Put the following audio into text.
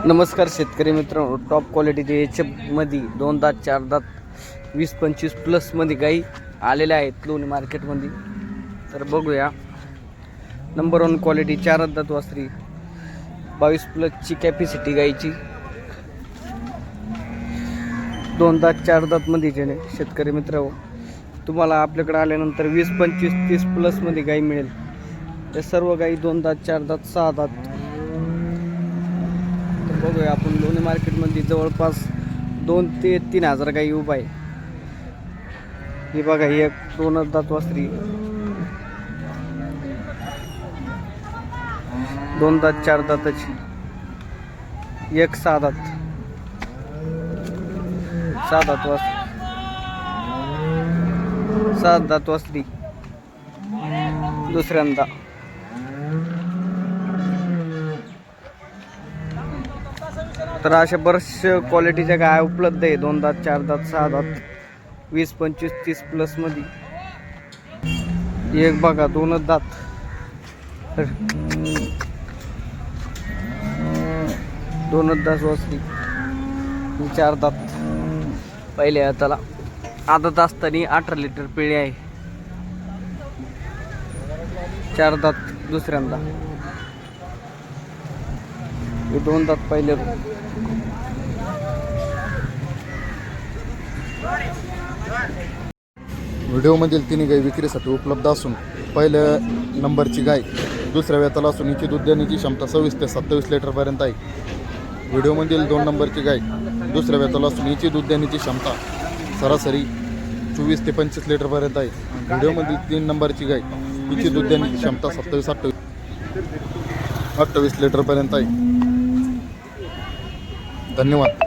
नमस्कार शेतकरी मित्रांनो, टॉप क्वालिटीचे मध्ये 2 दात 4 दात 20-25 प्लस मध्ये गाई आलेल्या आहेत लोणी मार्केटमध्ये. तर बघूया. नंबर 1 क्वालिटी 4 दात वासरी, 22 प्लसची कॅपॅसिटी गाईची. 2 दात 4 दात मध्ये शेतकरी मित्रांनो, तुम्हाला आपल्याकडे आल्यानंतर 20-25-30 प्लस मध्ये गाई मिळेल. त्या सर्व गाई 2 दात 4 दात 6 दात. बघूया आपण लोणी मार्केटमध्ये जवळपास 2 ते 3 हजार गाई उभा आहे. ही बघा, ही एक 2 दात वासरी, 2 दात 4 दाताची, एक 6 दात, 6 दात वासरी, 7 दात वासरी दुसऱ्यांदा. तर अशा बऱ्याचशा क्वालिटीच्या गाय उपलब्ध आहे. 2 दात 4 दात 6 दात 20-25-30 प्लस मध्ये. एक बघा 2 दात, 2 दात वासरी, 4 दात. पहिले त्याला आदत असताना 18 लिटर पिळे आहे. 4 दात दुसऱ्यांदा. हे 2 दात पहिले. व्हिडिओमधील तिन्ही गाई विक्रीसाठी उपलब्ध असून पहिल्या नंबरची गाय दुसऱ्या वेताला असून हिची दूध देण्याची क्षमता 26 ते 27 लिटरपर्यंत आहे. व्हिडिओमधील 2 नंबरची गाय दुसऱ्या वेताला असून हिची दूध देण्याची क्षमता सरासरी 24 ते 25 लिटरपर्यंत आहे. व्हिडिओमधील 3 नंबरची गाय हिची दूध देण्याची क्षमता 27-28 लिटरपर्यंत आहे. धन्यवाद.